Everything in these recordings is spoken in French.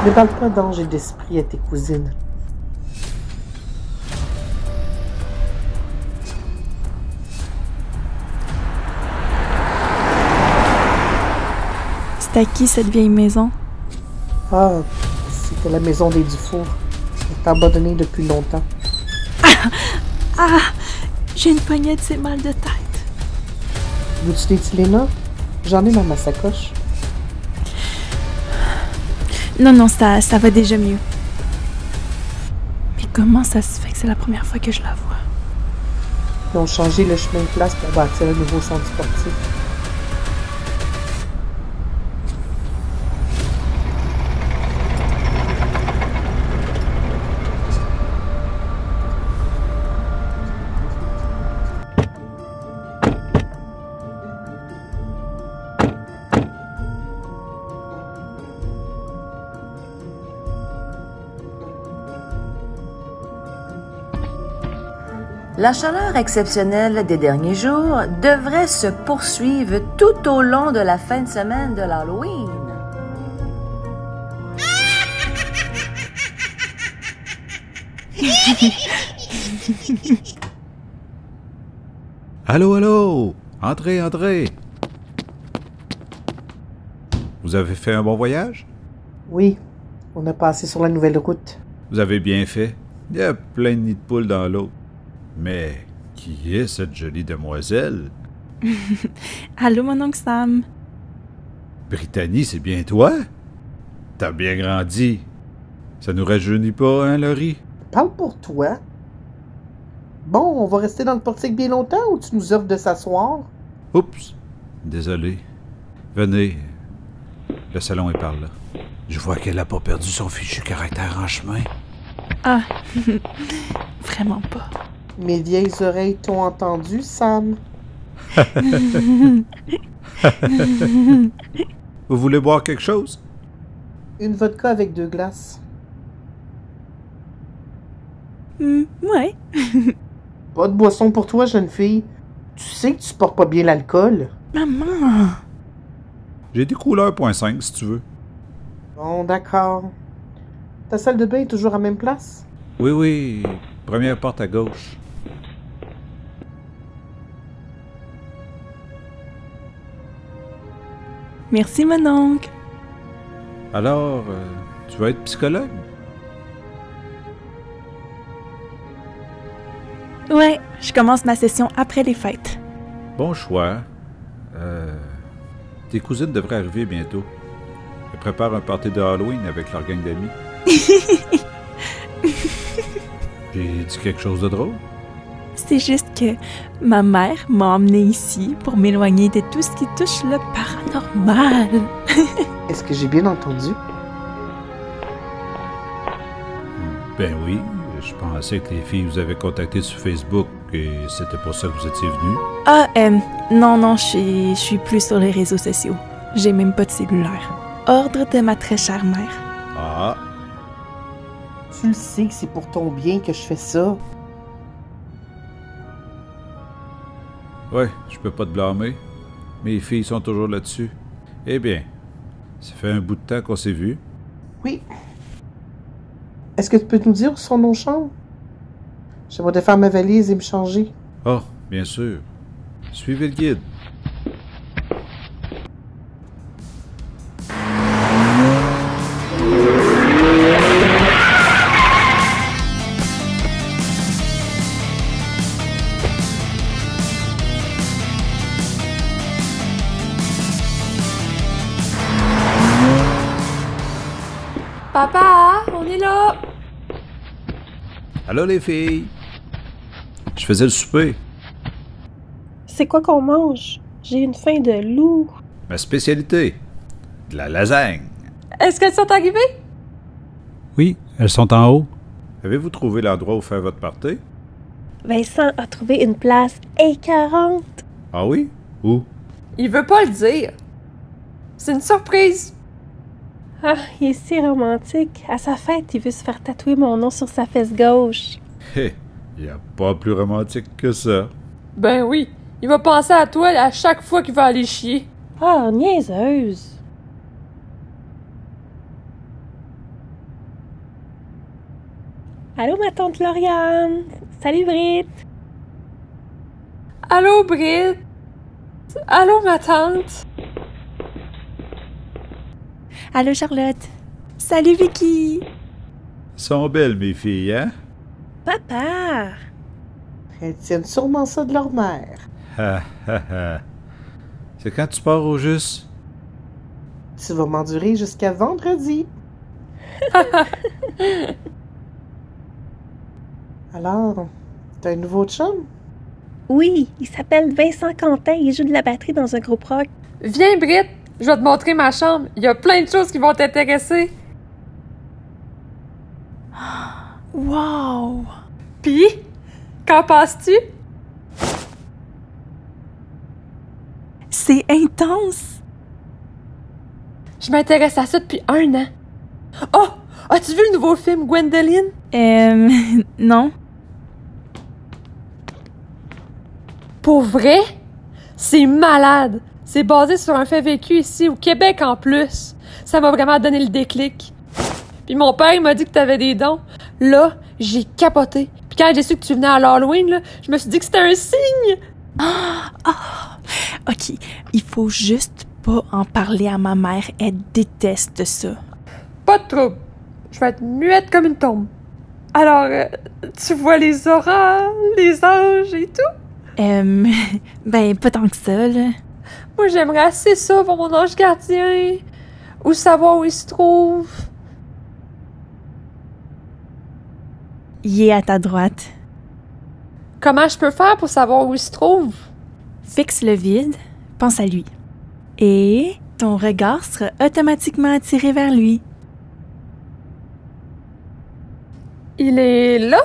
Ne parle pas d'ange et d'esprit à tes cousines. C'est à qui cette vieille maison? Ah, c'était la maison des Dufour. Elle est abandonnée depuis longtemps. Ah! J'ai une poignée de ces mal de tête. Veux-tu des Tylenol? J'en ai dans ma sacoche. Non, ça va déjà mieux. Mais comment ça se fait que c'est la première fois que je la vois? Ils ont changé le chemin de place pour bâtir un nouveau centre sportif. La chaleur exceptionnelle des derniers jours devrait se poursuivre tout au long de la fin de semaine de l'Halloween. Allô, allô! Entrez, entrez! Vous avez fait un bon voyage? Oui, on a passé sur la nouvelle route. Vous avez bien fait. Il y a plein de nids de poules dans l'eau. Mais qui est cette jolie demoiselle? Allô, mon oncle Sam. Brittany, c'est bien toi? T'as bien grandi. Ça nous rajeunit pas, hein, Laurie? Parle pour toi. Bon, on va rester dans le portique bien longtemps ou tu nous offres de s'asseoir? Oups! Désolé. Venez. Le salon est par là. Je vois qu'elle a pas perdu son fichu caractère en chemin. Ah, vraiment pas. Mes vieilles oreilles t'ont entendu, Sam? Vous voulez boire quelque chose? Une vodka avec 2 glaces. Ouais. Pas de boisson pour toi, jeune fille. Tu sais que tu supportes pas bien l'alcool. Maman! J'ai des couleurs .5 si tu veux. Bon, d'accord. Ta salle de bain est toujours à même place? Oui, oui. Première porte à gauche. Merci, mon oncle. Alors, tu vas être psychologue? Ouais, je commence ma session après les fêtes. Bon choix. Tes cousines devraient arriver bientôt. Elles préparent un party de Halloween avec leur gang d'amis. J'ai dit quelque chose de drôle? C'est juste que ma mère m'a emmenée ici pour m'éloigner de tout ce qui touche le paranormal. Est-ce que j'ai bien entendu? Ben oui. Je pensais que les filles vous avaient contacté sur Facebook et c'était pour ça que vous étiez venus. Ah, non, je suis plus sur les réseaux sociaux. J'ai même pas de cellulaire. Ordre de ma très chère mère. Ah, Tu le sais que c'est pour ton bien que je fais ça. ouais, je peux pas te blâmer. Mes filles sont toujours là-dessus. Eh bien, ça fait un bout de temps qu'on s'est vus. Oui. Est-ce que tu peux nous dire où sont nos chambres? J'aimerais de faire ma valise et me changer. Oh, bien sûr. Suivez le guide. Papa, on est là! Allô les filles? Je faisais le souper. C'est quoi qu'on mange? J'ai une faim de loup. Ma spécialité. De la lasagne. Est-ce qu'elles sont arrivées? Oui, elles sont en haut. Avez-vous trouvé l'endroit où faire votre party? Vincent a trouvé une place écœurante. Ah oui? Où? Il veut pas le dire. C'est une surprise. Ah, il est si romantique. À sa fête, il veut se faire tatouer mon nom sur sa fesse gauche. Hé, y a pas plus romantique que ça. Ben oui, il va penser à toi à chaque fois qu'il va aller chier. Ah, niaiseuse. Allô, ma tante Lauriane! Salut, Brit! Allô, Brit? Allô, ma tante? Allô, Charlotte. Salut, Vicky. Elles sont belles, mes filles, hein? Papa! Elles tiennent sûrement ça de leur mère. Ha, ha, ha. C'est quand tu pars au juste? Tu vas m'endurer jusqu'à vendredi. Alors, t'as un nouveau chum? Oui, il s'appelle Vincent Quentin. Il joue de la batterie dans un groupe rock. Viens, Brit, je vais te montrer ma chambre. Il y a plein de choses qui vont t'intéresser. Wow! Puis, qu'en penses-tu? C'est intense! Je m'intéresse à ça depuis 1 an. Oh! As-tu vu le nouveau film Gwendoline? Non. Pour vrai? C'est malade! C'est basé sur un fait vécu ici, au Québec en plus. Ça m'a vraiment donné le déclic. Puis mon père, il m'a dit que t'avais des dons. Là, j'ai capoté. Puis quand j'ai su que tu venais à l'Halloween, là, je me suis dit que c'était un signe! OK, il faut juste pas en parler à ma mère. Elle déteste ça. Pas de trouble. Je vais être muette comme une tombe. Alors, tu vois les auras, les anges et tout? Ben, pas tant que ça, là. Moi, j'aimerais assez ça pour mon ange gardien. Ou savoir où il se trouve. Il est à ta droite. Comment je peux faire pour savoir où il se trouve? Fixe le vide, pense à lui. Et ton regard sera automatiquement attiré vers lui. Il est là?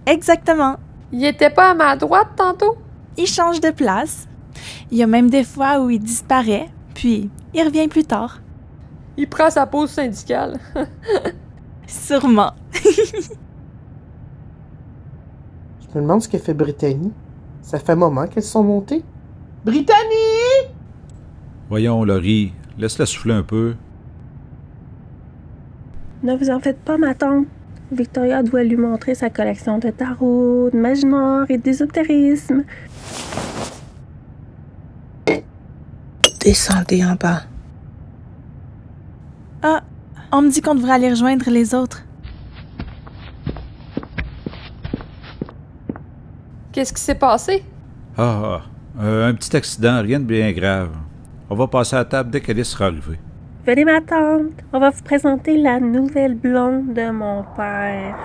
Exactement. Il était pas à ma droite tantôt? Il change de place. Il y a même des fois où il disparaît, puis il revient plus tard. Il prend sa pause syndicale. Sûrement. Je me demande ce qu'a fait Brittany. Ça fait un moment qu'elles sont montées. Brittany! Voyons, Laurie, laisse-la souffler un peu. Ne vous en faites pas, ma tante. Victoria doit lui montrer sa collection de tarot, de magie noire et d'ésotérisme. Descendez en bas. Ah, on me dit qu'on devrait aller rejoindre les autres. Qu'est-ce qui s'est passé? Un petit accident, rien de bien grave. On va passer à la table dès qu'Alice sera arrivée. Venez, ma tante. On va vous présenter la nouvelle blonde de mon père.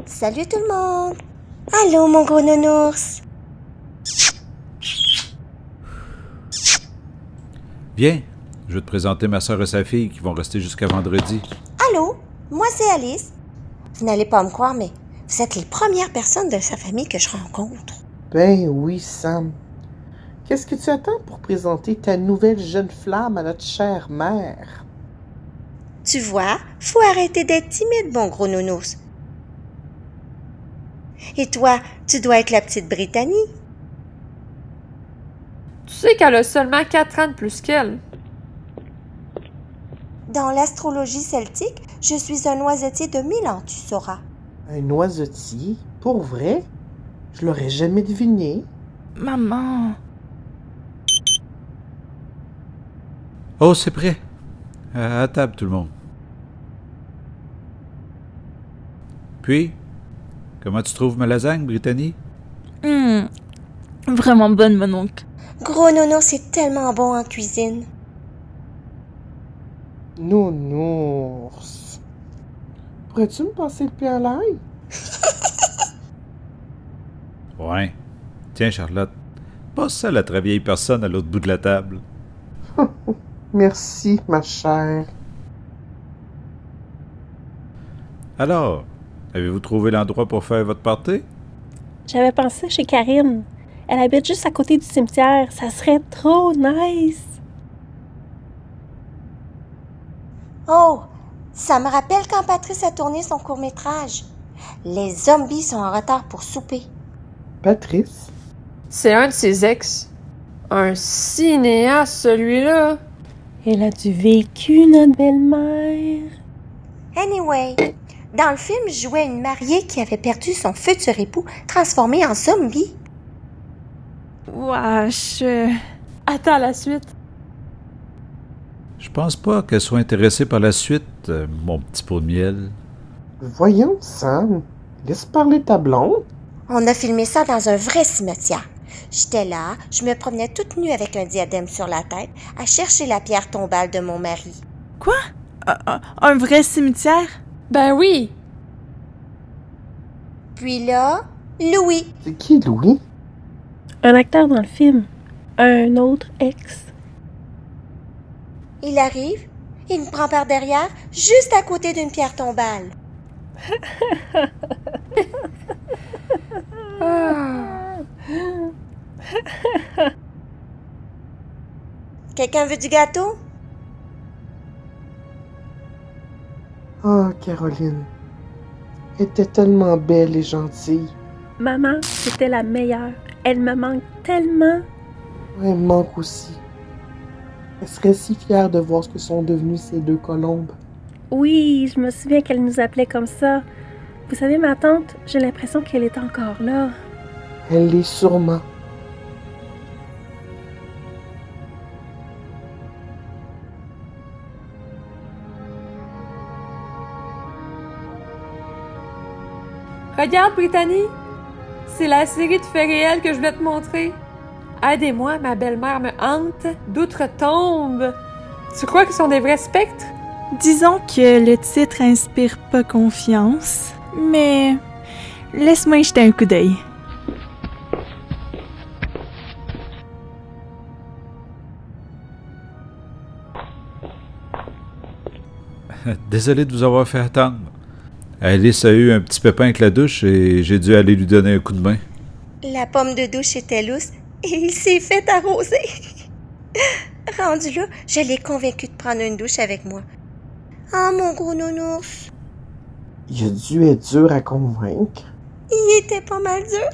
Salut tout le monde! Allô, mon gros nounours! Viens, je vais te présenter ma soeur et sa fille qui vont rester jusqu'à vendredi. Allô, moi c'est Alice. Vous n'allez pas me croire, mais vous êtes les premières personnes de sa famille que je rencontre. Ben oui, Sam. Qu'est-ce que tu attends pour présenter ta nouvelle jeune flamme à notre chère mère? Tu vois, faut arrêter d'être timide, mon gros nounours. Et toi, tu dois être la petite Brittany. Tu sais qu'elle a seulement 4 ans de plus qu'elle. Dans l'astrologie celtique, je suis un noisetier de 1000 ans, tu sauras. Un noisetier? Pour vrai? Je l'aurais jamais deviné. Maman. Oh, c'est prêt. À table, tout le monde. Puis, comment tu trouves ma lasagne, Brittany? Vraiment bonne, mon oncle. Gros nounours, c'est tellement bon en cuisine. Nounours. Pourrais-tu me passer le pain à l'ail? Ouais. Tiens, Charlotte, passe ça à la très vieille personne à l'autre bout de la table. Merci, ma chère. Alors, avez-vous trouvé l'endroit pour faire votre party? J'avais pensé chez Karine. Elle habite juste à côté du cimetière. Ça serait trop nice. Oh, ça me rappelle quand Patrice a tourné son court-métrage. Les zombies sont en retard pour souper. Patrice? C'est un de ses ex. Un cinéaste, celui-là! Elle a du vécu, notre belle-mère. Anyway, dans le film, je jouais une mariée qui avait perdu son futur époux, transformé en zombie. Wesh. Attends la suite. Je pense pas qu'elle soit intéressée par la suite, mon petit pot de miel. Voyons, Sam. Laisse parler ta blonde. On a filmé ça dans un vrai cimetière. J'étais là, je me promenais toute nue avec un diadème sur la tête, à chercher la pierre tombale de mon mari. Quoi? Un vrai cimetière? Ben oui! Puis là, Louis. C'est qui, Louis? Un acteur dans le film. Un autre ex. Il arrive, il me prend par derrière, juste à côté d'une pierre tombale. Quelqu'un veut du gâteau? Oh, Caroline. Elle était tellement belle et gentille. Maman, c'était la meilleure. Elle me manque tellement. Elle me manque aussi. Elle serait si fière de voir ce que sont devenues ces deux colombes. Oui, je me souviens qu'elle nous appelait comme ça. Vous savez, ma tante, j'ai l'impression qu'elle est encore là. Elle l'est sûrement. Regarde, Brittany! C'est la série de faits réels que je voulais te montrer. Aidez-moi, ma belle-mère me hante d'outre-tombe. Tu crois qu'ils sont des vrais spectres? Disons que le titre inspire pas confiance, mais laisse-moi y jeter un coup d'œil. Désolé de vous avoir fait attendre. Alice a eu un petit pépin avec la douche et j'ai dû aller lui donner un coup de main. La pomme de douche était lousse et il s'est fait arroser. Rendu là, je l'ai convaincu de prendre une douche avec moi. Ah, mon gros nounours. Il a dû être dur à convaincre. Il était pas mal dur.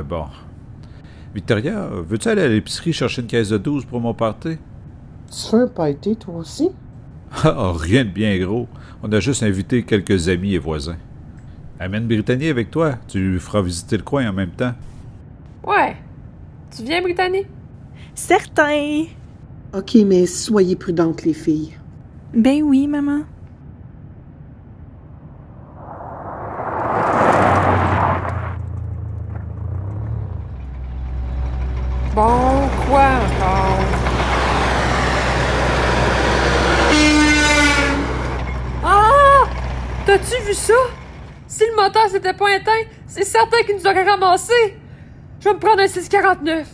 Bon. Victoria, veux-tu aller à l'épicerie chercher une caisse de 12 pour mon party? Tu fais un pâté, toi aussi? Ah, rien de bien gros. On a juste invité quelques amis et voisins. Amène Brittany avec toi. Tu lui feras visiter le coin en même temps. Ouais. Tu viens, Brittany? Certain! OK, mais soyez prudentes, les filles. Ben oui, maman. Bon, quoi encore? Ah! T'as-tu vu ça? Si le moteur s'était pas éteint, c'est certain qu'il nous aurait ramassés! Je vais me prendre un 649.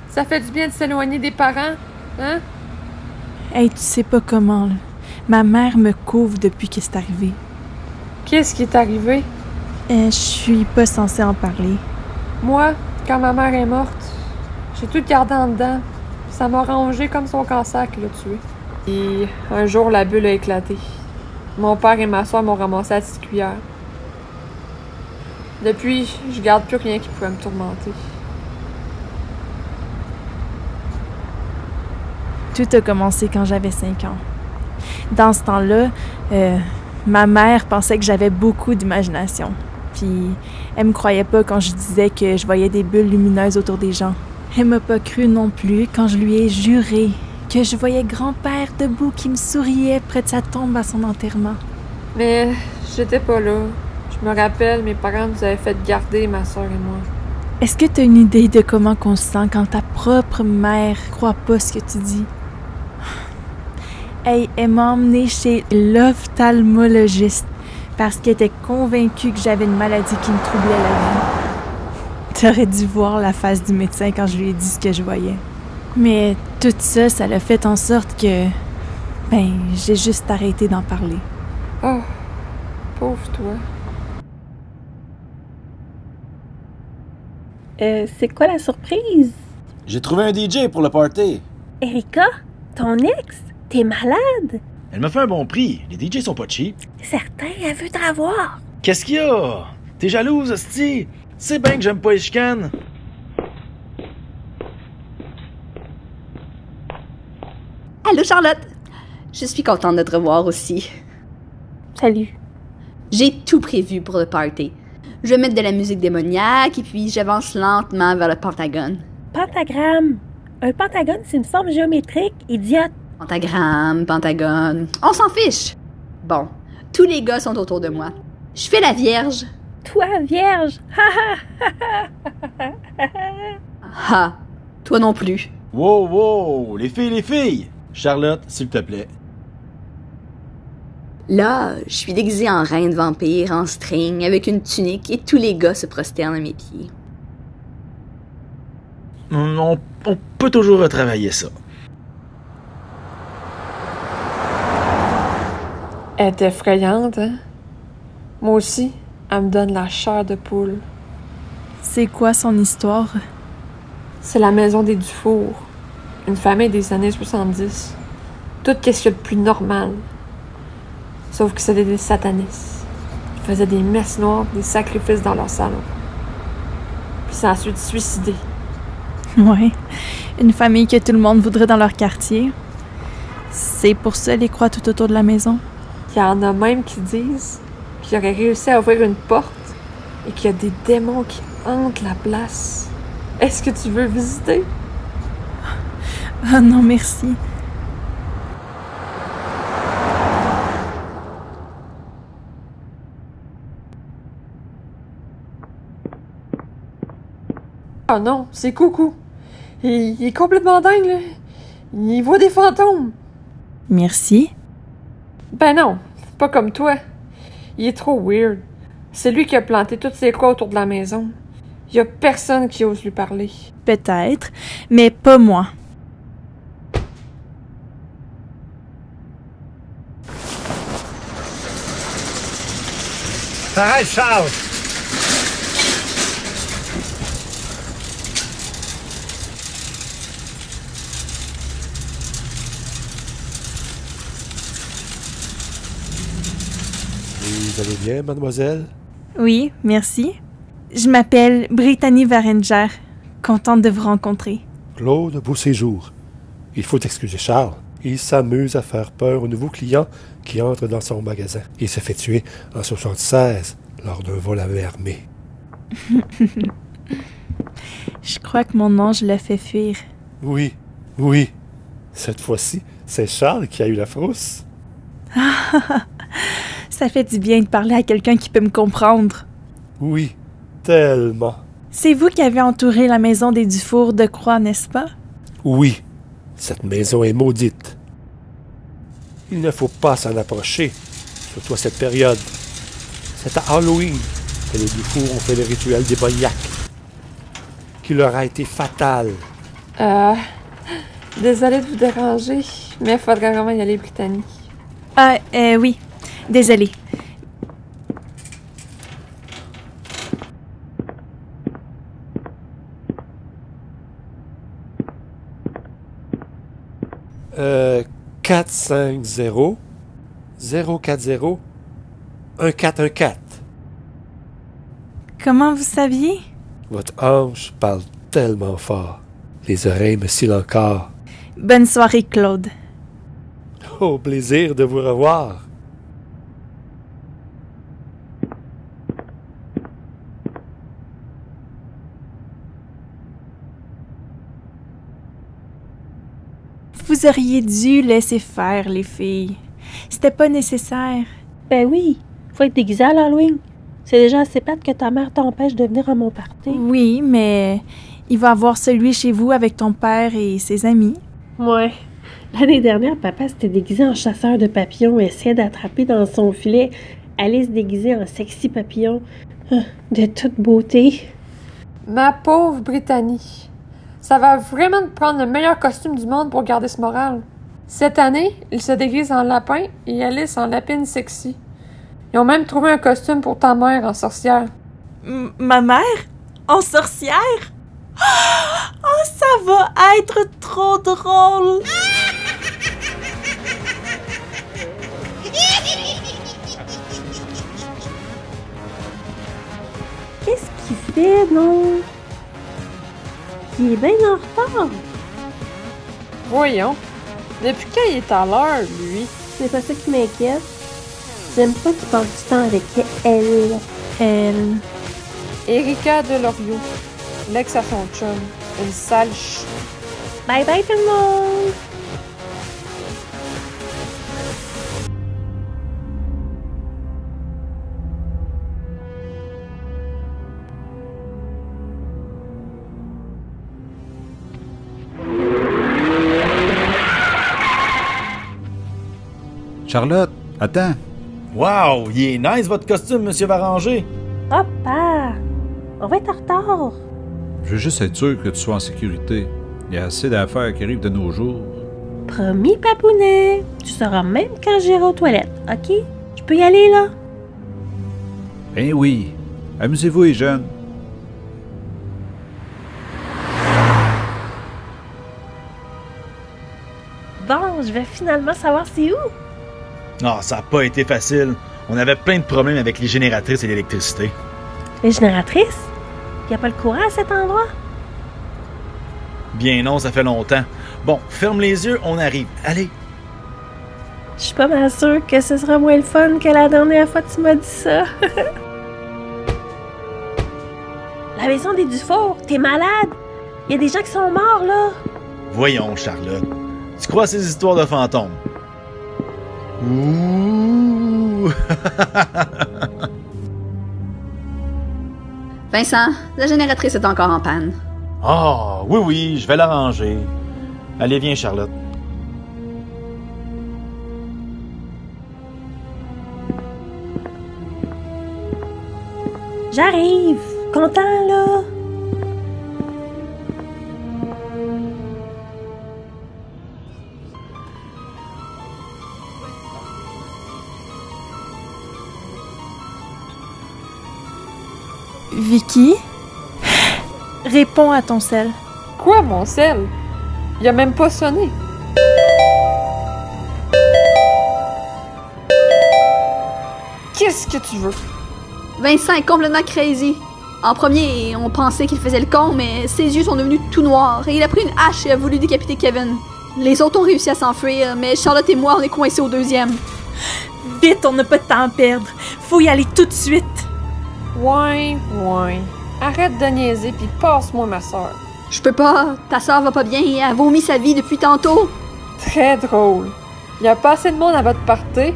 Ça fait du bien de s'éloigner des parents, hein? Hey, tu sais pas comment, là. Ma mère me couvre depuis que c'est arrivé. Qu'est-ce qui est arrivé? Je suis pas censée en parler. Moi, quand ma mère est morte, j'ai tout gardé en dedans. Ça m'a rongé comme son cancer qui l'a tué. Et un jour, la bulle a éclaté. Mon père et ma soeur m'ont ramassé à la petite cuillère. Depuis, je garde plus rien qui pouvait me tourmenter. Tout a commencé quand j'avais 5 ans. Dans ce temps-là, ma mère pensait que j'avais beaucoup d'imagination. Puis, elle me croyait pas quand je disais que je voyais des bulles lumineuses autour des gens. Elle m'a pas cru non plus quand je lui ai juré que je voyais grand-père debout qui me souriait près de sa tombe à son enterrement. Mais j'étais pas là. Je me rappelle, mes parents nous avaient fait garder, ma soeur et moi. Est-ce que t'as une idée de comment qu'on se sent quand ta propre mère croit pas ce que tu dis? Hey, elle m'a emmenée chez l'ophtalmologiste parce qu'elle était convaincue que j'avais une maladie qui me troublait la vie. T'aurais dû voir la face du médecin quand je lui ai dit ce que je voyais. Mais tout ça, ça l'a fait en sorte que... j'ai juste arrêté d'en parler. Oh, pauvre toi. C'est quoi la surprise? J'ai trouvé un DJ pour le party. Erika, ton ex? T'es malade? Elle m'a fait un bon prix. Les DJ sont pas cheap. Certain, elle veut te revoir. Qu'est-ce qu'il y a? T'es jalouse, hostie? Tu sais bien que j'aime pas les chicanes. Allô, Charlotte! Je suis contente de te revoir aussi. Salut. J'ai tout prévu pour le party. Je vais mettre de la musique démoniaque et puis j'avance lentement vers le pentagone. Pentagramme. Un pentagone, c'est une forme géométrique, idiote. Pentagone, on s'en fiche! Bon, tous les gars sont autour de moi. Je fais la vierge. Toi, vierge. Ah, toi non plus. Wow, wow! Les filles! Charlotte, s'il te plaît. Là, je suis déguisée en reine vampire, en string, avec une tunique, et tous les gars se prosternent à mes pieds. On peut toujours retravailler ça. Elle est effrayante, hein? Moi aussi, elle me donne la chair de poule. C'est quoi son histoire? C'est la maison des Dufour. Une famille des années 70. Tout ce qu'il y a de plus normal. Sauf que c'était des satanistes. Ils faisaient des messes noires, des sacrifices dans leur salon. Puis ça a ensuite suicidé. Ouais. Une famille que tout le monde voudrait dans leur quartier. C'est pour ça les croix tout autour de la maison. Il y en a même qui disent qu'il aurait réussi à ouvrir une porte et qu'il y a des démons qui hantent la place. Est-ce que tu veux visiter? Ah non, merci. Ah non, c'est Coucou. Il est complètement dingue, là. Il voit des fantômes. Merci. Ben non, pas comme toi. Il est trop weird. C'est lui qui a planté toutes ses croix autour de la maison. Il y a personne qui ose lui parler. Peut-être, mais pas moi. Arrête, Charles! Vous allez bien, mademoiselle? Oui, merci. Je m'appelle Brittany Varenger. Contente de vous rencontrer. Claude, beau séjour. Il faut excuser Charles. Il s'amuse à faire peur aux nouveaux clients qui entrent dans son magasin. Il s'est fait tuer en 1976 lors d'un vol à main armée. Je crois que mon ange l'a fait fuir. Oui, oui. Cette fois-ci, c'est Charles qui a eu la frousse. Ça fait du bien de parler à quelqu'un qui peut me comprendre. Oui, tellement. C'est vous qui avez entouré la maison des Dufour de Croix, n'est-ce pas? Oui, cette maison est maudite. Il ne faut pas s'en approcher, surtout à cette période. C'est à Halloween que les Dufour ont fait le rituel démoniaque, qui leur a été fatal. Désolée de vous déranger, mais il faudrait vraiment y aller, Brittany. Ah, oui. Désolée. Euh, 450 040 1414. Comment vous saviez? Votre ange parle tellement fort. Les oreilles me scellent encore. Bonne soirée, Claude. Au plaisir de vous revoir. Vous auriez dû laisser faire, les filles. C'était pas nécessaire. Ben oui, faut être déguisé à l'Halloween. C'est déjà assez plate que ta mère t'empêche de venir à mon party. Oui, mais il va avoir celui chez vous avec ton père et ses amis. Ouais. L'année dernière, papa s'était déguisé en chasseur de papillons et essayait d'attraper dans son filet Alice déguisée en sexy papillon. De toute beauté. Ma pauvre Brittany. Ça va vraiment te prendre le meilleur costume du monde pour garder ce moral. Cette année, il se déguise en lapin et Alice en lapine sexy. Ils ont même trouvé un costume pour ta mère en sorcière. Ma mère? En sorcière? Oh, ça va être trop drôle! Qu'est-ce qu'il fait, non? Il est bien en retard. Voyons. Depuis quand il est à l'heure, lui? C'est pas ça qui m'inquiète. J'aime pas qu'il passe du temps avec elle. Elle... Erika Delorio, l'ex à son chum. Une sale Bye bye tout le monde! Charlotte, attends. Wow, il est nice votre costume, Monsieur Varanger. Papa! On va être en retard. Je veux juste être sûr que tu sois en sécurité. Il y a assez d'affaires qui arrivent de nos jours. Promis, papounet. Tu sauras même quand j'irai aux toilettes, ok? Je peux y aller, là? Ben oui. Amusez-vous, les jeunes. Bon, je vais finalement savoir c'est où. Ah, ça n'a pas été facile. On avait plein de problèmes avec les génératrices et l'électricité. Les génératrices? Y a pas le courant à cet endroit? Bien non, ça fait longtemps. Bon, ferme les yeux, on arrive. Allez. Je suis pas mal sûre que ce sera moins le fun que la dernière fois que tu m'as dit ça. La maison des Dufour, t'es malade? Y a des gens qui sont morts, là. Voyons, Charlotte. Tu crois à ces histoires de fantômes? Ouh! Vincent, la génératrice est encore en panne. Ah, oui, je vais l'arranger. Allez, viens, Charlotte. J'arrive. Content, là? Vicky? Réponds à ton sel. Quoi, mon sel? Il a même pas sonné. Qu'est-ce que tu veux? Vincent est complètement crazy. En premier, on pensait qu'il faisait le con, mais ses yeux sont devenus tout noirs et il a pris une hache et a voulu décapiter Kevin. Les autres ont réussi à s'enfuir, mais Charlotte et moi, on est coincés au deuxième. Vite, on n'a pas de temps à perdre. Faut y aller tout de suite. Ouais. Arrête de niaiser pis passe-moi ma soeur. Je peux pas. Ta soeur va pas bien et elle vomit sa vie depuis tantôt. Très drôle. Y a pas assez de monde à votre party.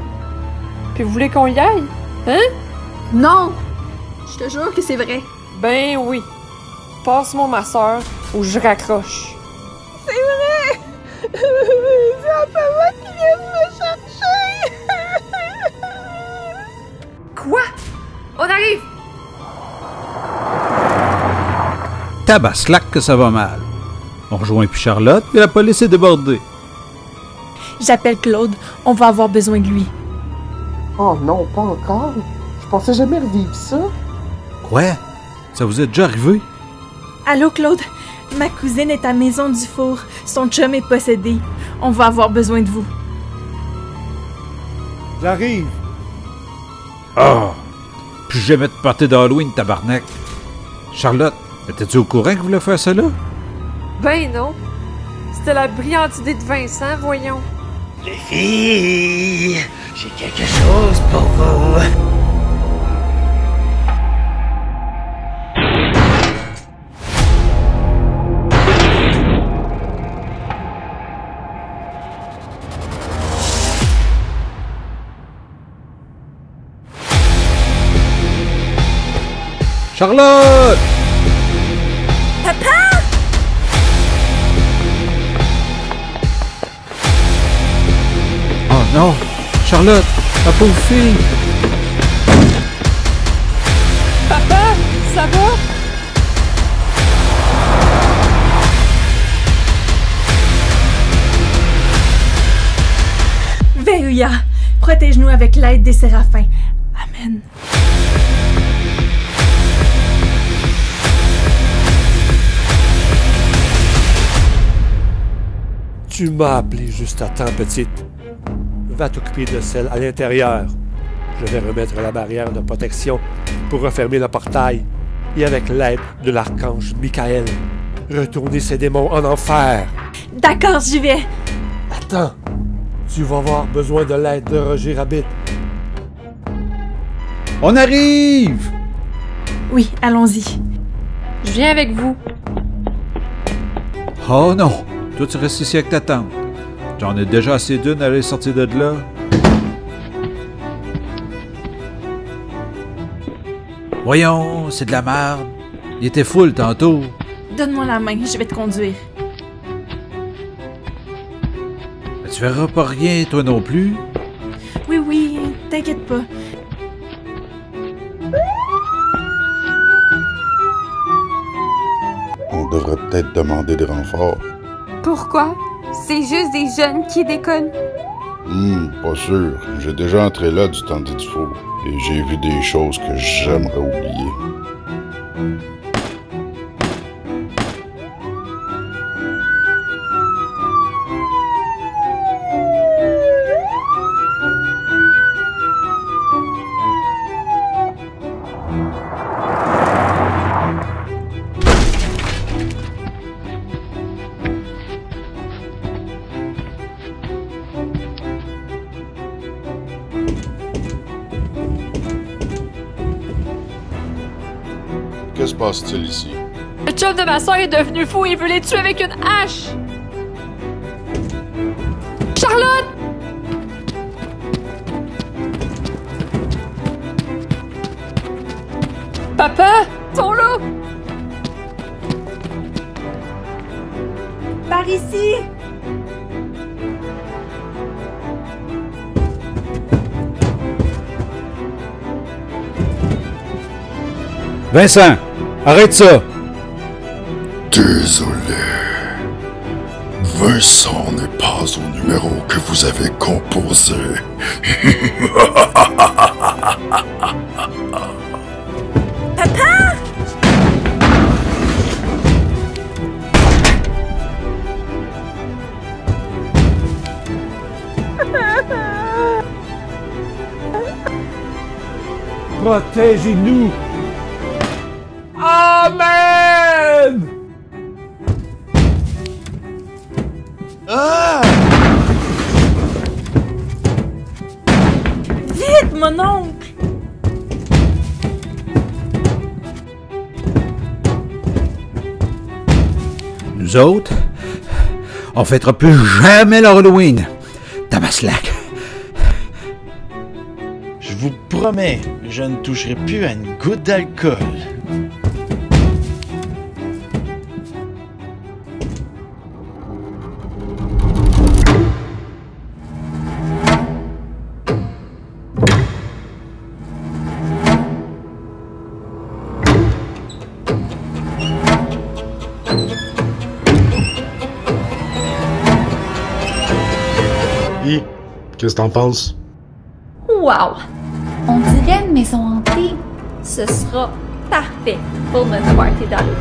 Puis vous voulez qu'on y aille? Hein? Non! Je te jure que c'est vrai. Ben oui. Passe-moi ma soeur ou je raccroche. C'est vrai! C'est papa qui vient de me chercher! Quoi? On arrive! Tabaslac que ça va mal. On rejoint plus Charlotte et la police est débordée. J'appelle Claude. On va avoir besoin de lui. Oh non, pas encore. Je pensais jamais revivre ça. Quoi? Ça vous est déjà arrivé? Allô, Claude? Ma cousine est à Maison du Four. Son chum est possédé. On va avoir besoin de vous. J'arrive. Ah! Plus jamais de party d'Halloween, tabarnak. Charlotte, étais-tu au courant qu'il voulait faire ça là? Ben non. C'était la brillante idée de Vincent, voyons. Les filles, j'ai quelque chose pour vous. Charlotte! Papa! Oh non! Charlotte! Ma pauvre fille! Papa, ça va? Verrouilla, protège-nous avec l'aide des séraphins. Amen. Tu m'as appelé juste à temps, petite. Va t'occuper de celle à l'intérieur. Je vais remettre la barrière de protection pour refermer le portail et avec l'aide de l'archange Michael, retourner ces démons en enfer. D'accord, j'y vais. Attends, tu vas avoir besoin de l'aide de Roger Rabbit. On arrive! Oui, allons-y. Je viens avec vous. Oh non! Toi, tu restes ici avec ta tante. J'en ai déjà assez d'une à aller sortir de là. Voyons, c'est de la merde. Il était full tantôt. Donne-moi la main, je vais te conduire. Mais tu verras pas rien, toi non plus. Oui, oui, t'inquiète pas. On devrait peut-être demander des renforts. Pourquoi? C'est juste des jeunes qui déconnent. Pas sûr. J'ai déjà entré là du temps du four et j'ai vu des choses que j'aimerais oublier. Que se passe-t-il ici? Le chum de ma soeur est devenu fou, il veut les tuer avec une hache! Charlotte! Papa! Sont là! Par ici! Vincent, arrête ça! Désolé. Vincent n'est pas au numéro que vous avez composé. Papa! Protégez-nous! Amen! Ah! Vite, mon oncle! Nous autres, on fêtera plus jamais l'Halloween. Tabaslac. Je vous promets, je ne toucherai plus à une goutte d'alcool. Qu'est-ce que t'en penses? Wow! On dirait une maison hantée. Ce sera parfait pour notre party d'Halloween.